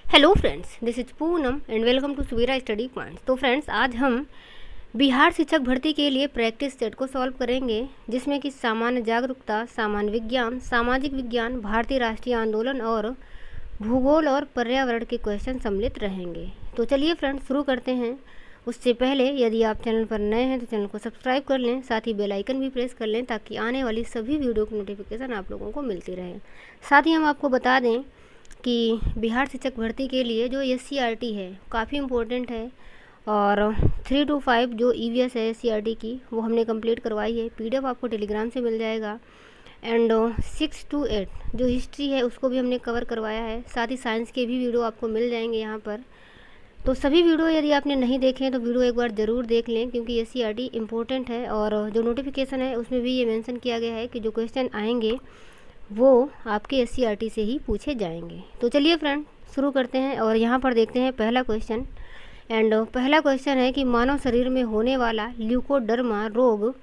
Hello friends, this is Poonam and welcome to Suvira study points. तो friends, आज हम बिहार शिक्षक भर्ती के लिए प्रैक्टिस सेट को सॉल्व करेंगे, जिसमें कि सामान्य जागरूकता, सामान्य विज्ञान, सामाजिक विज्ञान, भारतीय राष्ट्रीय आंदोलन और भूगोल और पर्यावरण के क्वेश्चन सम्मिलित रहेंगे। तो चलिए फ्रेंड्स, शुरू करते हैं। उससे पहले यदि आप चैनल पर नए हैं तो चैनल को सब्सक्राइब कर लें, साथ ही बेल आइकन भी प्रेस कर लें ताकि आने वाली सभी वीडियो की नोटिफिकेशन आप लोगों को मिलती रहे। साथ ही हम आपको बता दें कि बिहार शिक्षक भर्ती के लिए जो SCRT है काफ़ी इम्पोर्टेंट है, और 3 to 5 जो EVS है SCRT की वो हमने कंप्लीट करवाई है। PDF आपको टेलीग्राम से मिल जाएगा। एंड 6 to 8 जो हिस्ट्री है उसको भी हमने कवर करवाया है। साथ ही साइंस के भी वीडियो आपको मिल जाएंगे यहाँ पर। तो सभी वीडियो यदि आपने नहीं देखे हैं तो वीडियो एक बार ज़रूर देख लें, क्योंकि SCRT इम्पोर्टेंट है। और जो नोटिफिकेशन है उसमें भी ये मेंशन किया गया है कि जो क्वेश्चन आएंगे वो आपके SCRT से ही पूछे जाएंगे। तो चलिए फ्रेंड, शुरू करते हैं और यहाँ पर देखते हैं पहला क्वेश्चन। एंड पहला क्वेश्चन है कि मानव शरीर में होने वाला ल्यूकोडर्मा रोग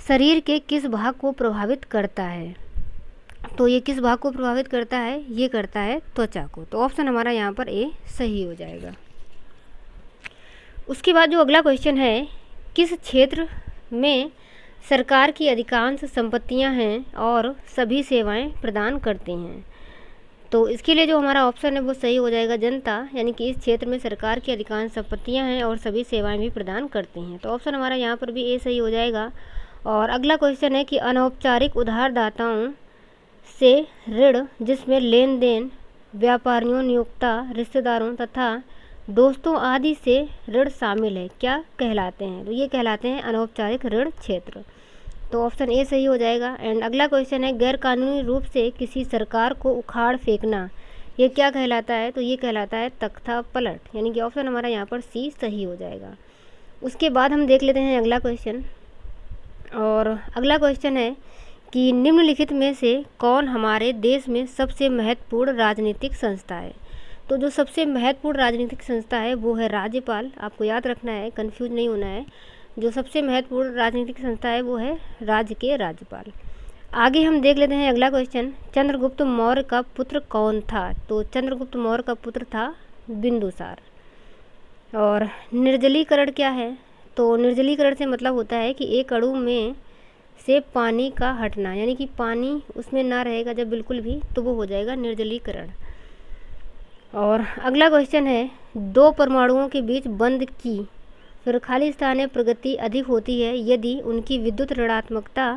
शरीर के किस भाग को प्रभावित करता है? तो ये किस भाग को प्रभावित करता है? ये करता है त्वचा को। तो ऑप्शन हमारा यहाँ पर ए सही हो जाएगा। उसके बाद जो अगला क्वेश्चन है, किस क्षेत्र में सरकार की अधिकांश संपत्तियां हैं और सभी सेवाएं प्रदान करती हैं? तो इसके लिए जो हमारा ऑप्शन है वो सही हो जाएगा जनता, यानी कि इस क्षेत्र में सरकार की अधिकांश संपत्तियां हैं और सभी सेवाएं भी प्रदान करती हैं। तो ऑप्शन हमारा यहाँ पर भी ए सही हो जाएगा। और अगला क्वेश्चन है कि अनौपचारिक उधारदाताओं से ऋण जिसमें लेन देन व्यापारियों, नियोक्ता, रिश्तेदारों तथा दोस्तों आदि से ऋण शामिल है, क्या कहलाते हैं? तो ये कहलाते हैं अनौपचारिक ऋण क्षेत्र। तो ऑप्शन ए सही हो जाएगा। एंड अगला क्वेश्चन है, गैरकानूनी रूप से किसी सरकार को उखाड़ फेंकना, ये क्या कहलाता है? तो ये कहलाता है तख्ता पलट, यानी कि ऑप्शन हमारा यहाँ पर सी सही हो जाएगा। उसके बाद हम देख लेते हैं अगला क्वेश्चन। और अगला क्वेश्चन है कि निम्नलिखित में से कौन हमारे देश में सबसे महत्वपूर्ण राजनीतिक संस्था है? तो जो सबसे महत्वपूर्ण राजनीतिक संस्था है वो है राज्यपाल। आपको याद रखना है, कंफ्यूज नहीं होना है। जो सबसे महत्वपूर्ण राजनीतिक संस्था है वो है राज्य के राज्यपाल। आगे हम देख लेते हैं अगला क्वेश्चन। चंद्रगुप्त मौर्य का पुत्र कौन था? तो चंद्रगुप्त मौर्य का पुत्र था बिंदुसार। और निर्जलीकरण क्या है? तो निर्जलीकरण से मतलब होता है कि एक अणु में से पानी का हटना, यानी कि पानी उसमें ना रहेगा जब बिल्कुल भी, तो वो हो जाएगा निर्जलीकरण। और अगला क्वेश्चन है, दो परमाणुओं के बीच बंध की फिर खाली स्थान में प्रगति अधिक होती है यदि उनकी विद्युत ऋणात्मकता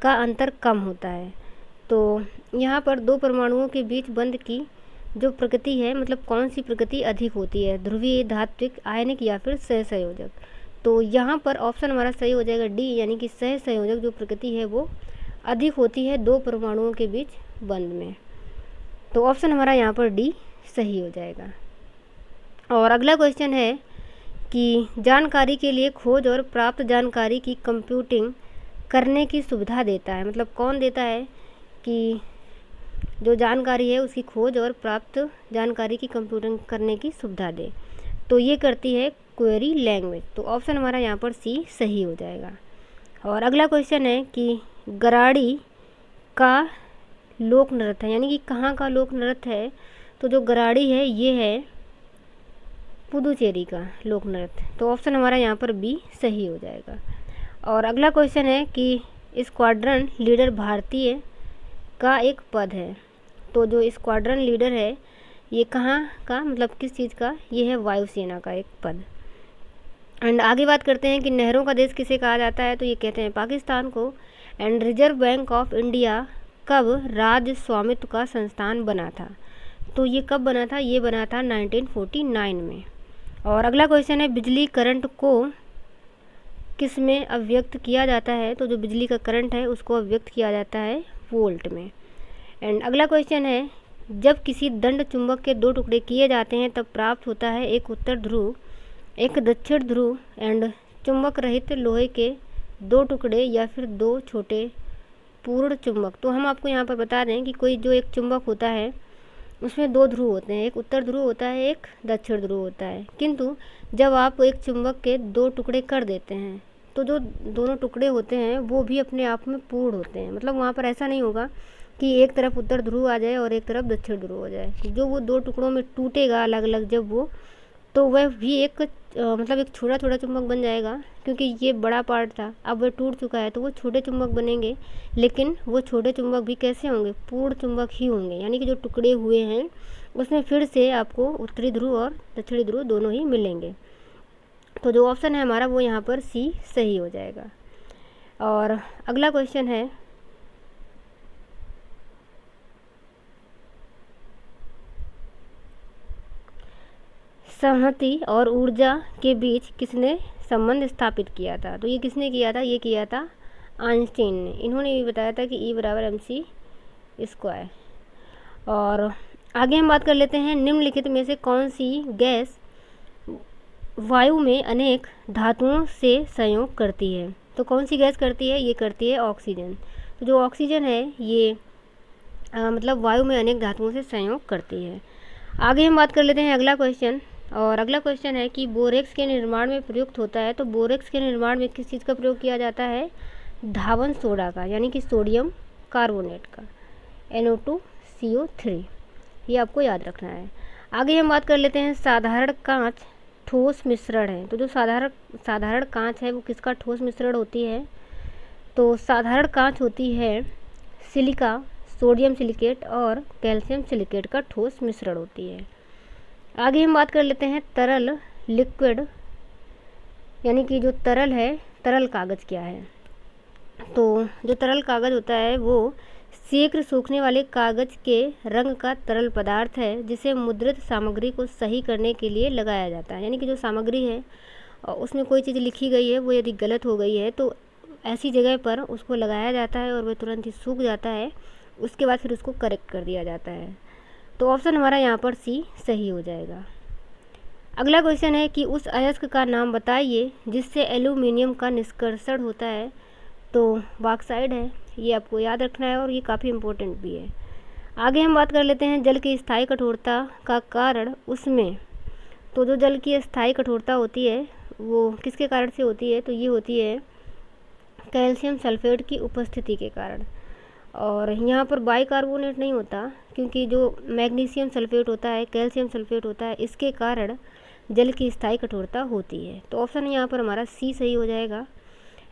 का अंतर कम होता है। तो यहाँ पर दो परमाणुओं के बीच बंध की जो प्रगति है, मतलब कौन सी प्रगति अधिक होती है? ध्रुवीय, धात्विक, आयनिक या फिर सहसंयोजक? तो यहाँ पर ऑप्शन हमारा सही हो जाएगा डी, यानी कि सहसंयोजक जो प्रगति है वो अधिक होती है दो परमाणुओं के बीच बंध में। तो ऑप्शन हमारा यहाँ पर डी सही हो जाएगा। और अगला क्वेश्चन है कि जानकारी के लिए खोज और प्राप्त जानकारी की कंप्यूटिंग करने की सुविधा देता है, मतलब कौन देता है कि जो जानकारी है उसकी खोज और प्राप्त जानकारी की कंप्यूटिंग करने की सुविधा दे? तो ये करती है क्वेरी लैंग्वेज। तो ऑप्शन हमारा यहाँ पर सी सही हो जाएगा। और अगला क्वेश्चन है कि गराड़ी का लोक नृत्य है, यानी कि कहाँ का लोक नृत्य है? तो जो गराड़ी है ये है पुदुचेरी का लोक नृत्य। तो ऑप्शन हमारा यहाँ पर बी सही हो जाएगा। और अगला क्वेश्चन है कि स्क्वाड्रन लीडर भारतीय का एक पद है। तो जो स्क्वाड्रन लीडर है ये कहाँ का, मतलब किस चीज़ का? ये है वायुसेना का एक पद। एंड आगे बात करते हैं कि नहरों का देश किसे कहा जाता है? तो ये कहते हैं पाकिस्तान को। And reserve bank of India कब राज्य स्वामित्व का संस्थान बना था? तो ये कब बना था? ये बना था 1949 में। और अगला क्वेश्चन है, बिजली करंट को किस में अभिव्यक्त किया जाता है? तो जो बिजली का करंट है उसको अभिव्यक्त किया जाता है वोल्ट में। एंड अगला क्वेश्चन है, जब किसी दंड चुंबक के दो टुकड़े किए जाते हैं तब प्राप्त होता है एक उत्तर ध्रुव, एक दक्षिण ध्रुव एंड चुंबक रहित लोहे के दो टुकड़े या फिर दो छोटे पूर्ण चुंबक। तो हम आपको यहाँ पर बता दें कि कोई जो एक चुंबक होता है उसमें दो ध्रुव होते हैं, एक उत्तर ध्रुव होता है, एक दक्षिण ध्रुव होता है। किंतु जब आप एक चुंबक के दो टुकड़े कर देते हैं तो जो दोनों टुकड़े होते हैं वो भी अपने आप में पूर्ण होते हैं, मतलब वहाँ पर ऐसा नहीं होगा कि एक तरफ उत्तर ध्रुव आ जाए और एक तरफ दक्षिण ध्रुव हो जाए। जो वो दो टुकड़ों में टूटेगा अलग अलग जब वो, तो वह भी एक मतलब एक छोटा छोटा चुंबक बन जाएगा, क्योंकि ये बड़ा पार्ट था, अब वह टूट चुका है तो वो छोटे चुंबक बनेंगे। लेकिन वो छोटे चुंबक भी कैसे होंगे, पूर्ण चुंबक ही होंगे, यानी कि जो टुकड़े हुए हैं उसमें फिर से आपको उत्तरी ध्रुव और दक्षिणी ध्रुव दोनों ही मिलेंगे। तो जो ऑप्शन है हमारा वो यहाँ पर सी सही हो जाएगा। और अगला क्वेश्चन है, संहति और ऊर्जा के बीच किसने संबंध स्थापित किया था? तो ये किसने किया था? ये किया था आइंस्टीन ने। इन्होंने भी बताया था कि E बराबर mc²। और आगे हम बात कर लेते हैं, निम्नलिखित में से कौन सी गैस वायु में अनेक धातुओं से संयोग करती है? तो कौन सी गैस करती है? ये करती है ऑक्सीजन। तो जो ऑक्सीजन है ये मतलब वायु में अनेक धातुओं से संयोग करती है। आगे हम बात कर लेते हैं अगला क्वेश्चन। और अगला क्वेश्चन है कि बोरेक्स के निर्माण में प्रयुक्त होता है। तो बोरेक्स के निर्माण में किस चीज़ का प्रयोग किया जाता है? धावन सोडा का, यानी कि सोडियम कार्बोनेट का, NO2CO3। ये आपको याद रखना है। आगे हम बात कर लेते हैं, साधारण कांच ठोस मिश्रण है। तो जो साधारण कांच है वो किसका ठोस मिश्रण होती है? तो साधारण कांच होती है सिलिका, सोडियम सिलिकेट और कैल्शियम सिलिकेट का ठोस मिश्रण होती है। आगे हम बात कर लेते हैं तरल लिक्विड, यानी कि जो तरल है, तरल कागज़ क्या है? तो जो तरल कागज़ होता है वो शीघ्र सूखने वाले कागज़ के रंग का तरल पदार्थ है, जिसे मुद्रित सामग्री को सही करने के लिए लगाया जाता है। यानी कि जो सामग्री है उसमें कोई चीज़ लिखी गई है, वो यदि गलत हो गई है तो ऐसी जगह पर उसको लगाया जाता है और वह तुरंत ही सूख जाता है, उसके बाद फिर उसको करेक्ट कर दिया जाता है। तो ऑप्शन हमारा यहाँ पर सी सही हो जाएगा। अगला क्वेश्चन है कि उस अयस्क का नाम बताइए जिससे एल्यूमिनियम का निष्कर्षण होता है। तो बॉक्साइड है, ये आपको याद रखना है और ये काफ़ी इम्पोर्टेंट भी है। आगे हम बात कर लेते हैं जल की स्थायी कठोरता का कारण उसमें। तो जो जल की स्थायी कठोरता होती है वो किसके कारण से होती है? तो ये होती है कैल्शियम सल्फेट की उपस्थिति के कारण। और यहाँ पर बाइकार्बोनेट नहीं होता, क्योंकि जो मैग्नीशियम सल्फेट होता है, कैल्शियम सल्फेट होता है, इसके कारण जल की स्थायी कठोरता होती है। तो ऑप्शन यहाँ पर हमारा सी सही हो जाएगा।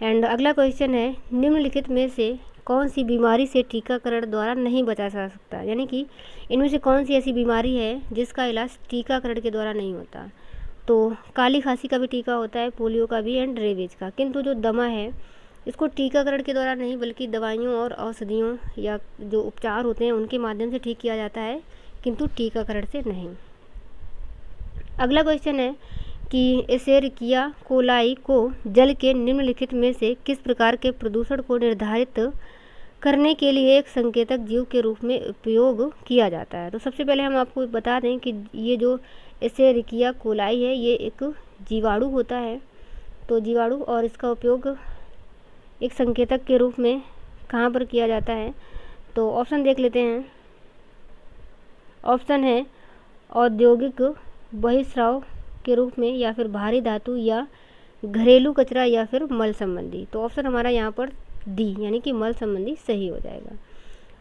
एंड अगला क्वेश्चन है, निम्नलिखित में से कौन सी बीमारी से टीकाकरण द्वारा नहीं बचा जा सकता? यानी कि इनमें से कौन सी ऐसी बीमारी है जिसका इलाज टीकाकरण के द्वारा नहीं होता? तो काली खांसी का भी टीका होता है, पोलियो का भी एंड रेबीज का। किंतु जो दमा है इसको टीकाकरण के द्वारा नहीं बल्कि दवाइयों और औषधियों या जो उपचार होते हैं उनके माध्यम से ठीक किया जाता है, किंतु टीकाकरण से नहीं। अगला क्वेश्चन है कि एसेरिकिया कोलाई को जल के निम्नलिखित में से किस प्रकार के प्रदूषण को निर्धारित करने के लिए एक संकेतक जीव के रूप में उपयोग किया जाता है? तो सबसे पहले हम आपको बता दें कि ये जो एसेरिकिया कोलाई है ये एक जीवाणु होता है। तो जीवाणु, और इसका उपयोग एक संकेतक के रूप में कहाँ पर किया जाता है? तो ऑप्शन देख लेते हैं। ऑप्शन है औद्योगिक बहिस्राव के रूप में, या फिर भारी धातु, या घरेलू कचरा, या फिर मल संबंधी। तो ऑप्शन हमारा यहाँ पर डी यानी कि मल संबंधी सही हो जाएगा।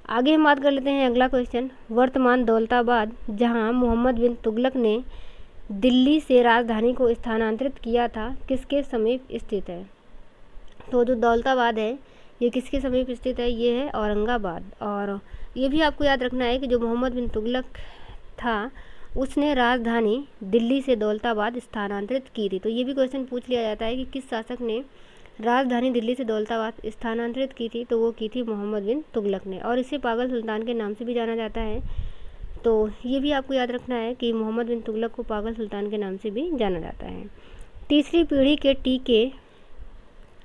आगे हम बात कर लेते हैं अगला क्वेश्चन, वर्तमान दौलताबाद जहाँ मोहम्मद बिन तुगलक ने दिल्ली से राजधानी को स्थानांतरित किया था किसके समीप स्थित है? तो जो दौलताबाद है ये किसके समीप स्थित है? ये है औरंगाबाद। और ये भी आपको याद रखना है कि जो मोहम्मद बिन तुगलक था उसने राजधानी दिल्ली से दौलताबाद स्थानांतरित की थी। तो ये भी क्वेश्चन पूछ लिया जाता है कि किस शासक ने राजधानी दिल्ली से दौलताबाद स्थानांतरित की थी? तो वो की थी मोहम्मद बिन तुगलक ने, और इसे पागल सुल्तान के नाम से भी जाना जाता है। तो ये भी आपको याद रखना है कि मोहम्मद बिन तुगलक को पागल सुल्तान के नाम से भी जाना जाता है। तीसरी पीढ़ी के टीके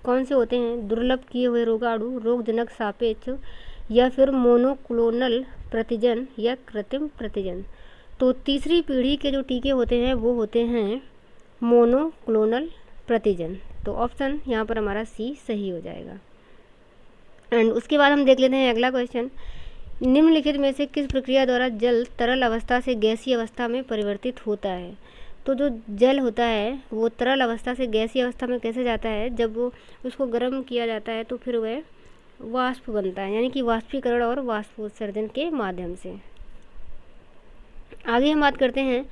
कौन से होते हैं? दुर्लभ किए हुए रोगाणु, रोगजनक सापेक्ष, या फिर मोनोक्लोनल प्रतिजन, या कृत्रिम प्रतिजन। तो तीसरी पीढ़ी के जो टीके होते हैं वो होते हैं मोनोक्लोनल प्रतिजन। तो ऑप्शन यहाँ पर हमारा सी सही हो जाएगा। एंड उसके बाद हम देख लेते हैं अगला क्वेश्चन, निम्नलिखित में से किस प्रक्रिया द्वारा जल तरल अवस्था से गैसीय अवस्था में परिवर्तित होता है? तो जो जल होता है वो तरल अवस्था से गैसीय अवस्था में कैसे जाता है? जब वो उसको गर्म किया जाता है तो फिर वह वाष्प बनता है, यानी कि वाष्पीकरण और वाष्पोत्सर्जन के माध्यम से। आगे हम बात करते हैं,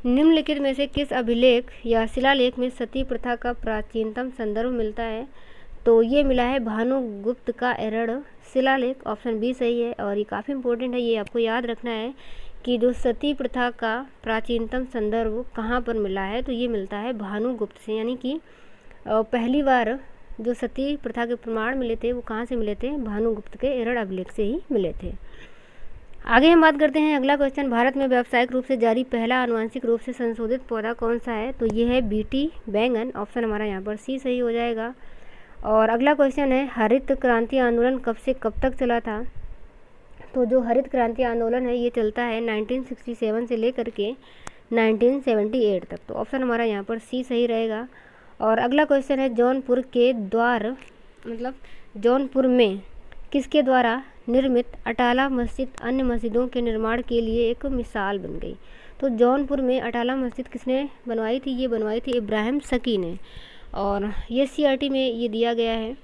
निम्नलिखित में से किस अभिलेख या शिलालेख में सती प्रथा का प्राचीनतम संदर्भ मिलता है? तो ये मिला है भानुगुप्त का एरड़ शिलालेख, ऑप्शन बी सही है। और ये काफ़ी इंपॉर्टेंट है, ये आपको याद रखना है कि जो सती प्रथा का प्राचीनतम संदर्भ कहाँ पर मिला है, तो ये मिलता है भानुगुप्त से, यानी कि पहली बार जो सती प्रथा के प्रमाण मिले थे वो कहाँ से मिले थे? भानुगुप्त के एरड़ अभिलेख से ही मिले थे। आगे हम बात करते हैं, अगला क्वेश्चन, भारत में व्यावसायिक रूप से जारी पहला आनुवंशिक रूप से संशोधित पौधा कौन सा है? तो ये है बीटी बैंगन, ऑप्शन हमारा यहाँ पर सी सही हो जाएगा। और अगला क्वेश्चन है, हरित क्रांति आंदोलन कब से कब तक चला था? तो जो हरित क्रांति आंदोलन है ये चलता है 1967 से लेकर के 1978 तक, तो ऑप्शन हमारा यहाँ पर सी सही रहेगा। और अगला क्वेश्चन है, जौनपुर के द्वार मतलब जौनपुर में किसके द्वारा निर्मित अटाला मस्जिद अन्य मस्जिदों के निर्माण के लिए एक मिसाल बन गई? तो जौनपुर में अटाला मस्जिद किसने बनवाई थी? ये बनवाई थी इब्राहिम सकी ने। और ये SCERT में ये दिया गया है,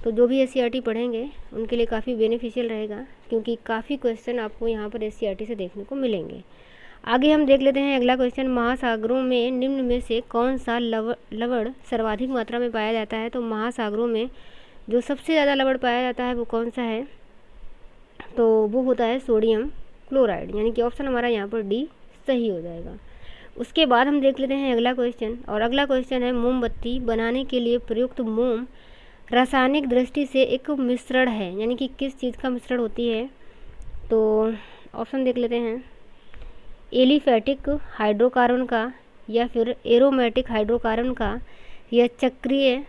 तो जो भी SCERT पढ़ेंगे उनके लिए काफ़ी बेनिफिशियल रहेगा, क्योंकि काफ़ी क्वेश्चन आपको यहाँ पर SCERT से देखने को मिलेंगे। आगे हम देख लेते हैं अगला क्वेश्चन, महासागरों में निम्न में से कौन सा लवण सर्वाधिक मात्रा में पाया जाता है? तो महासागरों में जो सबसे ज़्यादा लवण पाया जाता है वो कौन सा है? तो वो होता है सोडियम क्लोराइड, यानी कि ऑप्शन हमारा यहाँ पर डी सही हो जाएगा। उसके बाद हम देख लेते हैं अगला क्वेश्चन, और अगला क्वेश्चन है, मोमबत्ती बनाने के लिए प्रयुक्त मोम रासायनिक दृष्टि से एक मिश्रण है, यानी कि किस चीज़ का मिश्रण होती है? तो ऑप्शन देख लेते हैं, एलिफैटिक हाइड्रोकार्बन का, या फिर एरोमेटिक हाइड्रोकार्बन का, या चक्रीय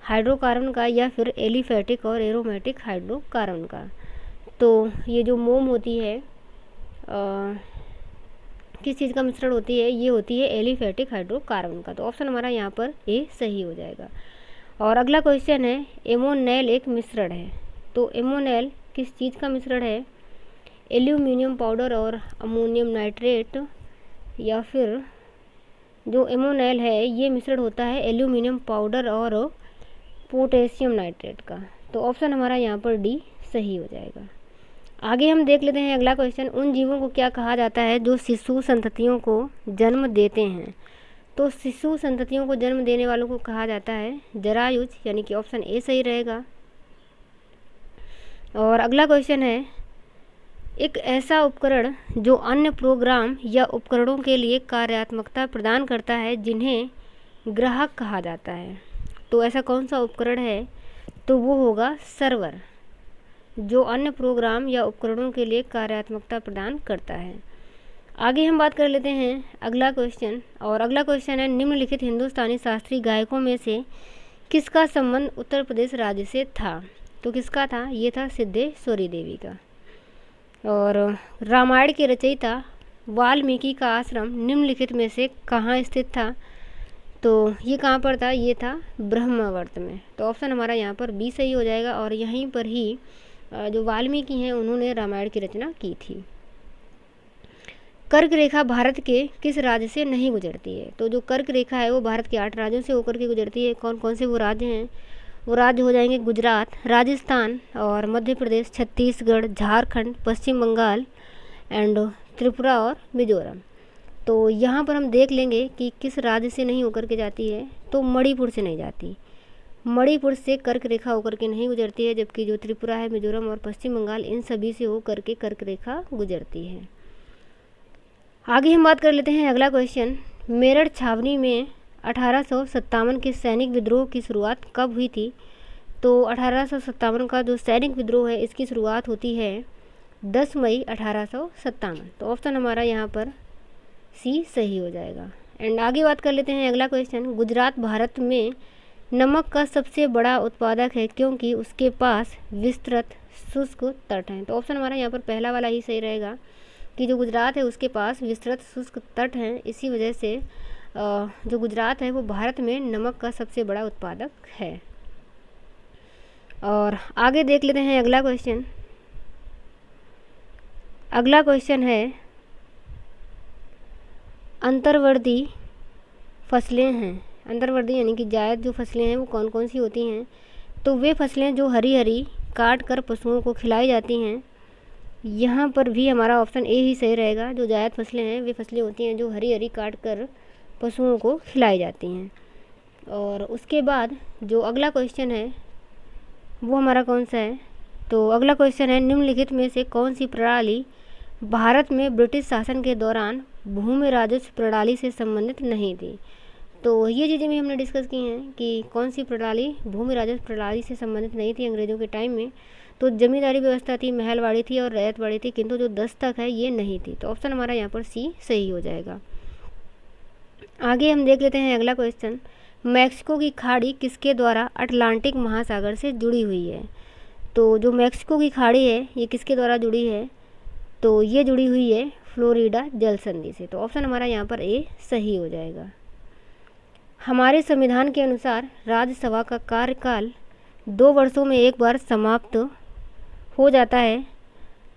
हाइड्रोकार्बन का, या फिर एलिफैटिक और एरोमेटिक हाइड्रोकार्बन का। तो ये जो मोम होती है किस चीज़ का मिश्रण होती है? ये होती है एलिफैटिक हाइड्रोकार्बन का, तो ऑप्शन हमारा यहाँ पर ए सही हो जाएगा। और अगला क्वेश्चन है, एमोनेल एक मिश्रण है, तो एमोनेल किस चीज़ का मिश्रण है? एल्यूमिनियम पाउडर और अमोनियम नाइट्रेट, या फिर जो एमोनेल है ये मिश्रण होता है एल्यूमिनियम पाउडर और पोटेशियम नाइट्रेट का, तो ऑप्शन हमारा यहाँ पर डी सही हो जाएगा। आगे हम देख लेते हैं अगला क्वेश्चन, उन जीवों को क्या कहा जाता है जो शिशु संततियों को जन्म देते हैं? तो शिशु संततियों को जन्म देने वालों को कहा जाता है जरायुज, यानी कि ऑप्शन ए सही रहेगा। और अगला क्वेश्चन है, एक ऐसा उपकरण जो अन्य प्रोग्राम या उपकरणों के लिए कार्यात्मकता प्रदान करता है जिन्हें ग्राहक कहा जाता है, तो ऐसा कौन सा उपकरण है? तो वो होगा सर्वर, जो अन्य प्रोग्राम या उपकरणों के लिए कार्यात्मकता प्रदान करता है। आगे हम बात कर लेते हैं अगला क्वेश्चन, और अगला क्वेश्चन है, निम्नलिखित हिंदुस्तानी शास्त्रीय गायकों में से किसका संबंध उत्तर प्रदेश राज्य से था? तो किसका था? ये था सिद्धेश्वरी देवी का। और रामायण के रचयिता वाल्मीकि का आश्रम निम्नलिखित में से कहाँ स्थित था? तो ये कहाँ पर था? ये था ब्रह्मावर्त में, तो ऑप्शन हमारा यहाँ पर बी सही हो जाएगा। और यहीं पर ही जो वाल्मीकि हैं उन्होंने रामायण की रचना की थी। कर्क रेखा भारत के किस राज्य से नहीं गुजरती है? तो जो कर्क रेखा है वो भारत के 8 राज्यों से होकर के गुजरती है। कौन कौन से वो राज्य हैं? वो राज्य हो जाएंगे गुजरात, राजस्थान और मध्य प्रदेश, छत्तीसगढ़, झारखंड, पश्चिम बंगाल एंड त्रिपुरा और मिजोरम। तो यहाँ पर हम देख लेंगे कि किस राज्य से नहीं होकर के जाती है, तो मणिपुर से नहीं जाती। मणिपुर से कर्क रेखा होकर के नहीं गुजरती है, जबकि जो त्रिपुरा है, मिजोरम और पश्चिम बंगाल, इन सभी से होकर के कर्क रेखा गुजरती है। आगे हम बात कर लेते हैं अगला क्वेश्चन, मेरठ छावनी में 1857 के सैनिक विद्रोह की शुरुआत कब हुई थी? तो 1857 का जो सैनिक विद्रोह है इसकी शुरुआत होती है 10 मई 1857, तो ऑप्शन हमारा यहाँ पर सी सही हो जाएगा। एंड आगे बात कर लेते हैं अगला क्वेश्चन, गुजरात भारत में नमक का सबसे बड़ा उत्पादक है क्योंकि उसके पास विस्तृत शुष्क तट हैं, तो ऑप्शन हमारा यहाँ पर पहला वाला ही सही रहेगा कि जो गुजरात है उसके पास विस्तृत शुष्क तट हैं, इसी वजह से जो गुजरात है वो भारत में नमक का सबसे बड़ा उत्पादक है। और आगे देख लेते हैं अगला क्वेश्चन। अगला क्वेश्चन है, अंतर्वर्ती फसलें हैं, अंतर्वर्ती यानी कि जायद जो फसलें हैं वो कौन कौन सी होती हैं? तो वे फसलें जो हरी हरी काट कर पशुओं को खिलाई जाती हैं। यहाँ पर भी हमारा ऑप्शन ए ही सही रहेगा। जो जायद फसलें हैं वे फसलें होती हैं जो हरी हरी काट कर पशुओं को खिलाई जाती हैं। और उसके बाद जो अगला क्वेश्चन है वो हमारा कौन सा है, तो अगला क्वेश्चन है निम्नलिखित में से कौन सी प्रणाली भारत में ब्रिटिश शासन के दौरान भूमि राजस्व प्रणाली से संबंधित नहीं थी। तो ये चीज़ें भी हमने डिस्कस की हैं कि कौन सी प्रणाली भूमि राजस्व प्रणाली से संबंधित नहीं थी अंग्रेज़ों के टाइम में। तो जमींदारी व्यवस्था थी, महलवाड़ी थी और रैयतवाड़ी थी, किंतु जो दस्तक है ये नहीं थी। तो ऑप्शन हमारा यहाँ पर सी सही हो जाएगा। आगे हम देख लेते हैं अगला क्वेश्चन, मैक्सिको की खाड़ी किसके द्वारा अटलांटिक महासागर से जुड़ी हुई है। तो जो मैक्सिको की खाड़ी है ये किसके द्वारा जुड़ी है, तो ये जुड़ी हुई है फ्लोरिडा जल संधि से। तो ऑप्शन हमारा यहाँ पर ए सही हो जाएगा। हमारे संविधान के अनुसार राज्यसभा का कार्यकाल 2 वर्षों में एक बार समाप्त हो जाता है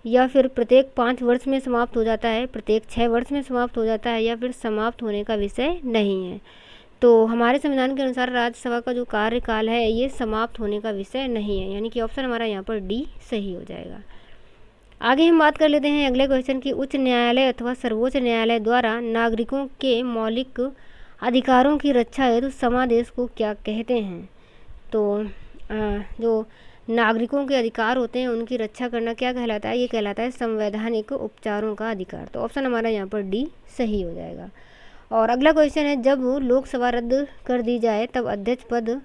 या फिर प्रत्येक 5 वर्ष में समाप्त हो जाता है, प्रत्येक 6 वर्ष में समाप्त हो जाता है या फिर समाप्त होने का विषय नहीं है। तो हमारे संविधान के अनुसार राज्यसभा का जो कार्यकाल है ये समाप्त होने का विषय नहीं है, यानी कि ऑप्शन हमारा यहाँ पर डी सही हो जाएगा। आगे हम बात कर लेते हैं अगले क्वेश्चन की, उच्च न्यायालय अथवा सर्वोच्च न्यायालय द्वारा नागरिकों के मौलिक अधिकारों की रक्षा हेतु समादेश को क्या कहते हैं। तो जो नागरिकों के अधिकार होते हैं उनकी रक्षा करना क्या कहलाता है, ये कहलाता है संवैधानिक उपचारों का अधिकार। तो ऑप्शन हमारा यहाँ पर डी सही हो जाएगा। और अगला क्वेश्चन है, जब लोकसभा रद्द कर दी जाए तब अध्यक्ष पद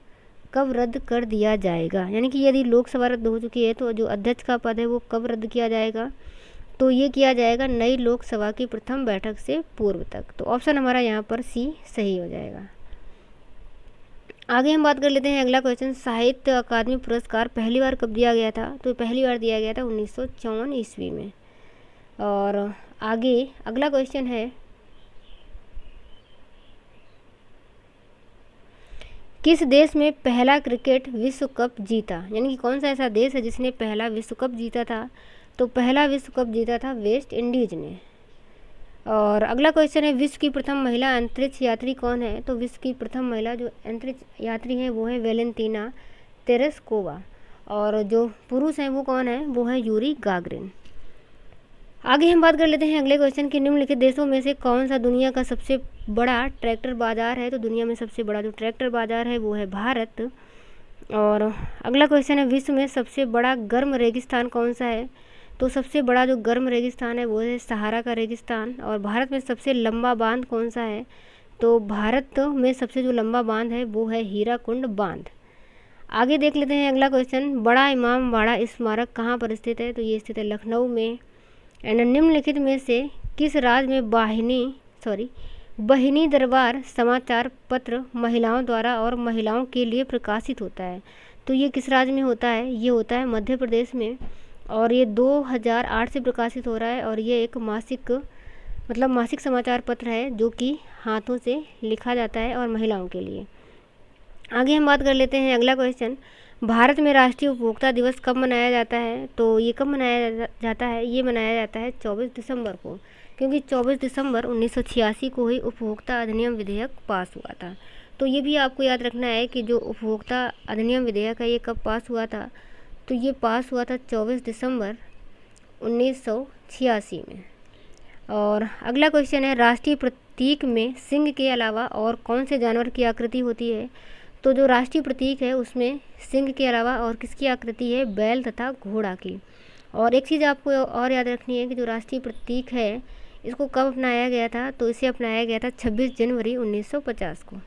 कब रद्द कर दिया जाएगा, यानी कि यदि लोकसभा रद्द हो चुकी है तो जो अध्यक्ष का पद है वो कब रद्द किया जाएगा, तो ये किया जाएगा नई लोकसभा की प्रथम बैठक से पूर्व तक। तो ऑप्शन हमारा यहाँ पर सी सही हो जाएगा। आगे हम बात कर लेते हैं अगला क्वेश्चन, साहित्य अकादमी पुरस्कार पहली बार कब दिया गया था, तो पहली बार दिया गया था 1954 ईस्वी में। और आगे अगला क्वेश्चन है, किस देश में पहला क्रिकेट विश्व कप जीता, यानी कि कौन सा ऐसा देश है जिसने पहला विश्व कप जीता था, तो पहला विश्व कप जीता था वेस्ट इंडीज़ ने। और अगला क्वेश्चन है, विश्व की प्रथम महिला अंतरिक्ष यात्री कौन है, तो विश्व की प्रथम महिला जो अंतरिक्ष यात्री है वो है वेलेंटीना तेरेस्कोवा। और जो पुरुष हैं वो कौन है, वो है यूरी गागरिन। आगे हम बात कर लेते हैं अगले क्वेश्चन की, निम्नलिखित देशों में से कौन सा दुनिया का सबसे बड़ा ट्रैक्टर बाजार है, तो दुनिया में सबसे बड़ा जो ट्रैक्टर बाजार है वो है भारत। और अगला क्वेश्चन है, विश्व में सबसे बड़ा गर्म रेगिस्तान कौन सा है, तो सबसे बड़ा जो गर्म रेगिस्तान है वो है सहारा का रेगिस्तान। और भारत में सबसे लंबा बांध कौन सा है, तो भारत में सबसे जो लंबा बांध है वो है हीराकुंड बांध। आगे देख लेते हैं अगला क्वेश्चन, बड़ा इमाम बाड़ा स्मारक कहाँ पर स्थित है, तो ये स्थित है लखनऊ में। एंड निम्नलिखित में से किस राज्य में बहिनी दरबार समाचार पत्र महिलाओं द्वारा और महिलाओं के लिए प्रकाशित होता है, तो ये किस राज्य में होता है, ये होता है मध्य प्रदेश में। और ये 2008 से प्रकाशित हो रहा है और ये एक मासिक समाचार पत्र है जो कि हाथों से लिखा जाता है और महिलाओं के लिए। आगे हम बात कर लेते हैं अगला क्वेश्चन, भारत में राष्ट्रीय उपभोक्ता दिवस कब मनाया जाता है, तो ये कब मनाया जाता है, ये मनाया जाता है 24 दिसंबर को, क्योंकि 24 दिसंबर 1986 को ही उपभोक्ता अधिनियम विधेयक पास हुआ था। तो ये भी आपको याद रखना है कि जो उपभोक्ता अधिनियम विधेयक है ये कब पास हुआ था, तो ये पास हुआ था 24 दिसंबर 1986 में। और अगला क्वेश्चन है, राष्ट्रीय प्रतीक में सिंह के अलावा और कौन से जानवर की आकृति होती है, तो जो राष्ट्रीय प्रतीक है उसमें सिंह के अलावा और किसकी आकृति है, बैल तथा घोड़ा की। और एक चीज़ आपको और याद रखनी है कि जो राष्ट्रीय प्रतीक है इसको कब अपनाया गया था, तो इसे अपनाया गया था 26 जनवरी 1950 को।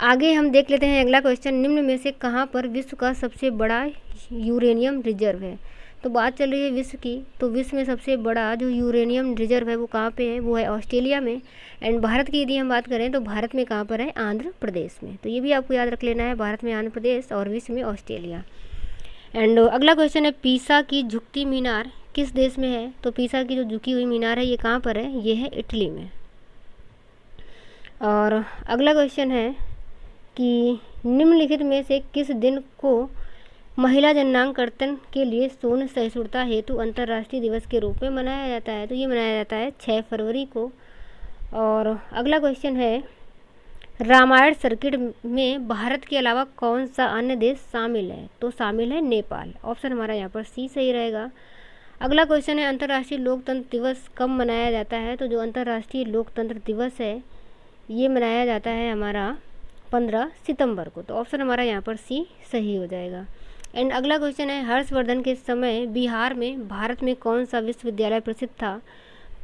आगे हम देख लेते हैं अगला क्वेश्चन, निम्न में से कहाँ पर विश्व का सबसे बड़ा यूरेनियम रिजर्व है। तो बात चल रही है विश्व की, तो विश्व में सबसे बड़ा जो यूरेनियम रिजर्व है वो कहाँ पे है, वो है ऑस्ट्रेलिया में। एंड भारत की यदि हम बात करें तो भारत में कहाँ पर है, आंध्र प्रदेश में। तो ये भी आपको याद रख लेना है, भारत में आंध्र प्रदेश और विश्व में ऑस्ट्रेलिया। एंड अगला क्वेश्चन है, पीसा की झुकती मीनार किस देश में है, तो पीसा की जो झुकी हुई मीनार है ये कहाँ पर है, ये है इटली में। और अगला क्वेश्चन है कि निम्नलिखित में से किस दिन को महिला जननांगकर्तन के लिए यौन सहिष्णुता हेतु अंतर्राष्ट्रीय दिवस के रूप में मनाया जाता है, तो ये मनाया जाता है 6 फरवरी को। और अगला क्वेश्चन है, रामायण सर्किट में भारत के अलावा कौन सा अन्य देश शामिल है? तो शामिल है नेपाल। ऑप्शन हमारा यहाँ पर सी सही रहेगा। अगला क्वेश्चन है, अंतर्राष्ट्रीय लोकतंत्र दिवस कब मनाया जाता है? तो जो अंतर्राष्ट्रीय लोकतंत्र दिवस है ये मनाया जाता है हमारा 15 सितंबर को। तो ऑप्शन हमारा यहाँ पर सी सही हो जाएगा। एंड अगला क्वेश्चन है, हर्षवर्धन के समय बिहार में भारत में कौन सा विश्वविद्यालय प्रसिद्ध था?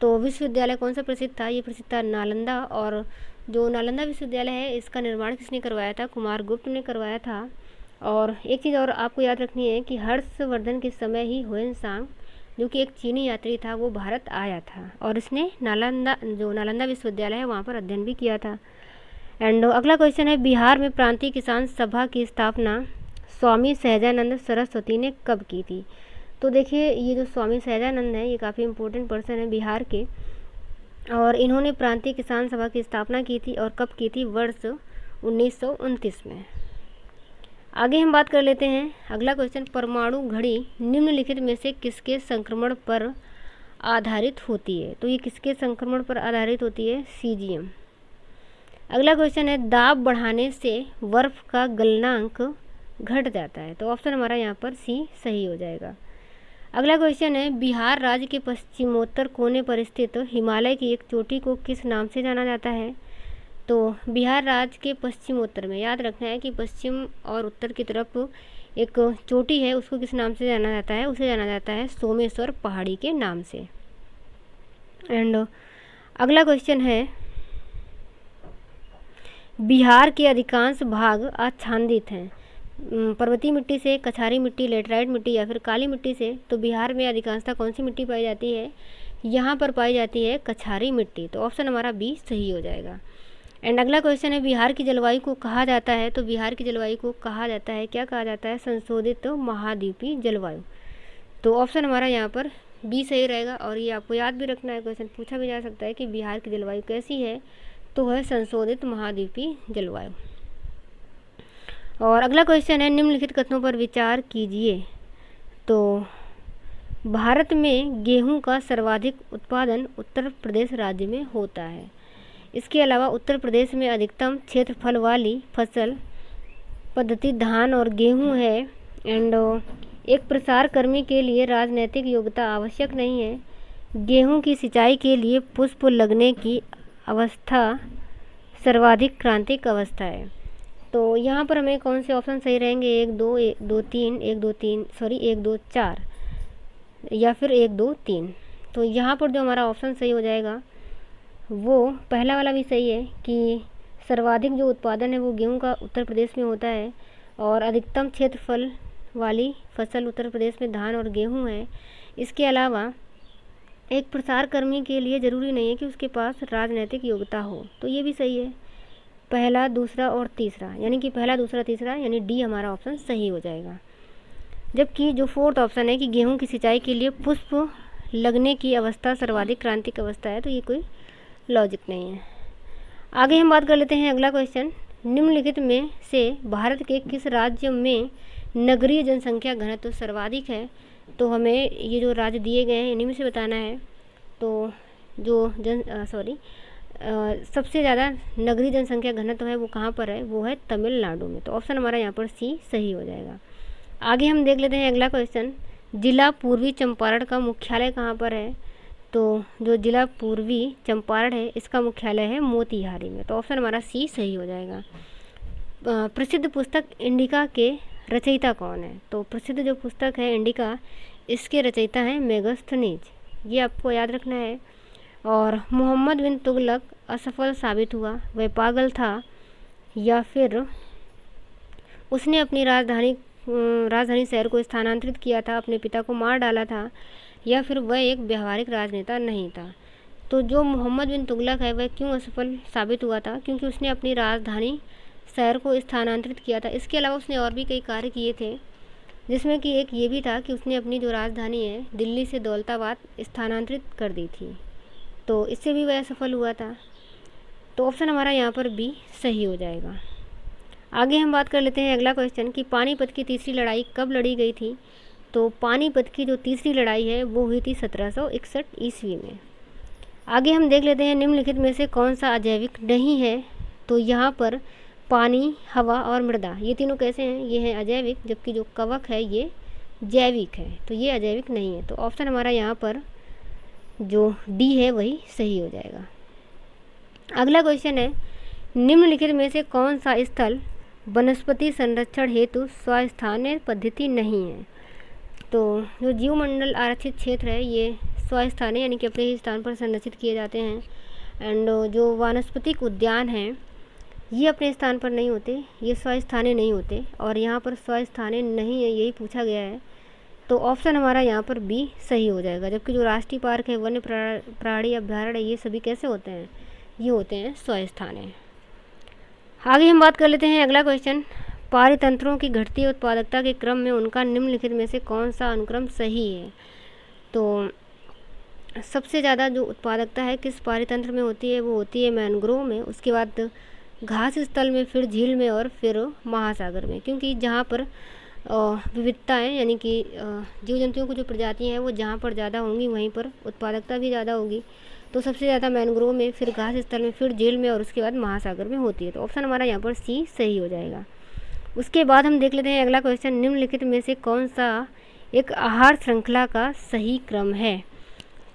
तो विश्वविद्यालय कौन सा प्रसिद्ध था? ये प्रसिद्ध था नालंदा। और जो नालंदा विश्वविद्यालय है इसका निर्माण किसने करवाया था? कुमारगुप्त ने करवाया था। और एक चीज़ और आपको याद रखनी है कि हर्षवर्धन के समय ही ह्वेनसांग, जो कि एक चीनी यात्री था, वो भारत आया था और इसने नालंदा विश्वविद्यालय है वहाँ पर अध्ययन भी किया था। एंड अगला क्वेश्चन है, बिहार में प्रांतीय किसान सभा की स्थापना स्वामी सहजानंद सरस्वती ने कब की थी? तो देखिए, ये जो स्वामी सहजानंद है ये काफ़ी इम्पोर्टेंट पर्सन है बिहार के, और इन्होंने प्रांतीय किसान सभा की स्थापना की थी। और कब की थी? वर्ष 1929 में। आगे हम बात कर लेते हैं। अगला क्वेश्चन, परमाणु घड़ी निम्नलिखित में से किसके संक्रमण पर आधारित होती है? तो ये किसके संक्रमण पर आधारित होती है? सीजियम। अगला क्वेश्चन है, दाब बढ़ाने से बर्फ का गलनांक घट जाता है। तो ऑप्शन हमारा यहाँ पर सी सही हो जाएगा। अगला क्वेश्चन है, बिहार राज्य के पश्चिमोत्तर कोने पर स्थित हिमालय की एक चोटी को किस नाम से जाना जाता है? तो बिहार राज्य के पश्चिमोत्तर में याद रखना है कि पश्चिम और उत्तर की तरफ एक चोटी है, उसको किस नाम से जाना जाता है? उसे जाना जाता है सोमेश्वर पहाड़ी के नाम से। एंड अगला क्वेश्चन है, बिहार के अधिकांश भाग आच्छादित हैं पर्वतीय मिट्टी से, कछारी मिट्टी, लेटराइट मिट्टी या फिर काली मिट्टी से। तो बिहार में अधिकांशतः कौन सी मिट्टी पाई जाती है? यहाँ पर पाई जाती है कछारी मिट्टी। तो ऑप्शन हमारा बी सही हो जाएगा। एंड अगला क्वेश्चन है, बिहार की जलवायु को कहा जाता है? तो बिहार की जलवायु को कहा जाता है, क्या कहा जाता है? संशोधित महाद्वीपीय जलवायु। तो ऑप्शन हमारा यहाँ पर बी सही रहेगा। और ये आपको याद भी रखना है, क्वेश्चन पूछा भी जा सकता है कि बिहार की जलवायु कैसी है? तो है संशोधित महाद्वीपीय जलवायु। और अगला क्वेश्चन है, निम्नलिखित कथनों पर विचार कीजिए। तो भारत में गेहूं का सर्वाधिक उत्पादन उत्तर प्रदेश राज्य में होता है। इसके अलावा उत्तर प्रदेश में अधिकतम क्षेत्रफल वाली फसल पद्धति धान और गेहूं है। एंड एक प्रसार कर्मी के लिए राजनैतिक योग्यता आवश्यक नहीं है। गेहूं की सिंचाई के लिए पुष्प लगने की अवस्था सर्वाधिक क्रांतिक अवस्था है। तो यहाँ पर हमें कौन से ऑप्शन सही रहेंगे? 1 2 1 2 3 1 2 3 सॉरी 1 2 4 या फिर 1 2 3। तो यहाँ पर जो हमारा ऑप्शन सही हो जाएगा वो पहला वाला भी सही है कि सर्वाधिक जो उत्पादन है वो गेहूं का उत्तर प्रदेश में होता है, और अधिकतम क्षेत्रफल वाली फसल उत्तर प्रदेश में धान और गेहूं है। इसके अलावा एक प्रसार कर्मी के लिए ज़रूरी नहीं है कि उसके पास राजनीतिक योग्यता हो। तो ये भी सही है, पहला, दूसरा और तीसरा, यानी कि पहला, दूसरा, तीसरा, यानी डी हमारा ऑप्शन सही हो जाएगा। जबकि जो फोर्थ ऑप्शन है कि गेहूं की सिंचाई के लिए पुष्प लगने की अवस्था सर्वाधिक क्रांतिक अवस्था है, तो ये कोई लॉजिक नहीं है। आगे हम बात कर लेते हैं अगला क्वेश्चन, निम्नलिखित में से भारत के किस राज्य में नगरीय जनसंख्या घनत्व सर्वाधिक है? तो हमें ये जो राज्य दिए गए हैं इन्हीं में से बताना है। तो जो सबसे ज़्यादा नगरीय जनसंख्या घनत्व है वो कहाँ पर है? वो है तमिलनाडु में। तो ऑप्शन हमारा यहाँ पर सी सही हो जाएगा। आगे हम देख लेते हैं अगला क्वेश्चन, जिला पूर्वी चंपारण का मुख्यालय कहाँ पर है? तो जो जिला पूर्वी चंपारण है इसका मुख्यालय है मोतिहारी में। तो ऑप्शन हमारा सी सही हो जाएगा। प्रसिद्ध पुस्तक इंडिका के रचयिता कौन है? तो प्रसिद्ध जो पुस्तक है इंडिका, इसके रचयिता हैं मेगास्थनीज, ये आपको याद रखना है। और मोहम्मद बिन तुगलक असफल साबित हुआ, वह पागल था, या फिर उसने अपनी राजधानी शहर को स्थानांतरित किया था, अपने पिता को मार डाला था, या फिर वह एक व्यावहारिक राजनेता नहीं था। तो जो मोहम्मद बिन तुगलक है वह क्यों असफल साबित हुआ था? क्योंकि उसने अपनी राजधानी शहर को स्थानांतरित किया था। इसके अलावा उसने और भी कई कार्य किए थे, जिसमें कि एक ये भी था कि उसने अपनी जो राजधानी है दिल्ली से दौलताबाद स्थानांतरित कर दी थी, तो इससे भी वह सफल हुआ था। तो ऑप्शन हमारा यहाँ पर बी सही हो जाएगा। आगे हम बात कर लेते हैं अगला क्वेश्चन कि पानीपत की तीसरी लड़ाई कब लड़ी गई थी? तो पानीपत की जो तीसरी लड़ाई है वो हुई थी 1761 ईस्वी में। आगे हम देख लेते हैं निम्नलिखित में से कौन सा अजैविक नहीं है? तो यहाँ पर पानी, हवा और मृदा, ये तीनों कैसे हैं, ये हैं अजैविक, जबकि जो कवक है ये जैविक है, तो ये अजैविक नहीं है। तो ऑप्शन हमारा यहाँ पर जो डी है वही सही हो जाएगा। अगला क्वेश्चन है, निम्नलिखित में से कौन सा स्थल वनस्पति संरक्षण हेतु स्वस्थानीय पद्धति नहीं है। तो जो जीवमंडल आरक्षित क्षेत्र है ये स्वस्थानीय यानी कि अपने ही स्थान पर संरक्षित किए जाते हैं। एंड जो वानस्पतिक उद्यान हैं ये अपने स्थान पर नहीं होते, ये स्वस्थानीय नहीं होते, और यहाँ पर स्वस्थानीय नहीं है यही पूछा गया है। तो ऑप्शन हमारा यहाँ पर बी सही हो जाएगा। जबकि जो राष्ट्रीय पार्क है, वन्य प्राणी अभ्यारण्य, ये सभी कैसे होते हैं, ये होते हैं स्वस्थानीय। आगे हम बात कर लेते हैं अगला क्वेश्चन, पारितंत्रों की घटती उत्पादकता के क्रम में उनका निम्नलिखित में से कौन सा अनुक्रम सही है। तो सबसे ज़्यादा जो उत्पादकता है किस पारितंत्र में होती है, वो होती है मैंग्रोव में, उसके बाद घास स्थल में, फिर झील में और फिर महासागर में। क्योंकि जहाँ पर विविधता है यानी कि जीव जंतुओं की जो प्रजातियाँ हैं वो जहाँ पर ज़्यादा होंगी वहीं पर उत्पादकता भी ज़्यादा होगी। तो सबसे ज़्यादा मैंग्रोव में, फिर घास स्थल में, फिर झील में और उसके बाद महासागर में होती है। तो ऑप्शन हमारा यहाँ पर सी सही हो जाएगा। उसके बाद हम देख लेते हैं अगला क्वेश्चन, निम्नलिखित में से कौन सा एक आहार श्रृंखला का सही क्रम है।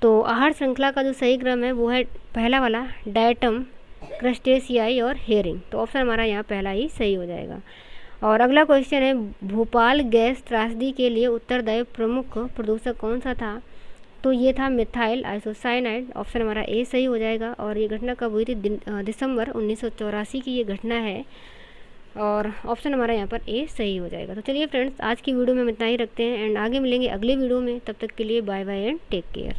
तो आहार श्रृंखला का जो सही क्रम है वो है पहला वाला, डायटम, क्रस्टेशियाई और हेरिंग। तो ऑप्शन हमारा यहाँ पहला ही सही हो जाएगा। और अगला क्वेश्चन है, भोपाल गैस त्रासदी के लिए उत्तरदायी प्रमुख प्रदूषक कौन सा था। तो ये था मिथाइल आइसोसाइनाइड। ऑप्शन हमारा ए सही हो जाएगा। और ये घटना कब हुई थी, दिसंबर 1984 की ये घटना है, और ऑप्शन हमारा यहाँ पर ए सही हो जाएगा। तो चलिए फ्रेंड्स, आज की वीडियो में हम इतना ही रखते हैं एंड आगे मिलेंगे अगले वीडियो में। तब तक के लिए bye bye and take care.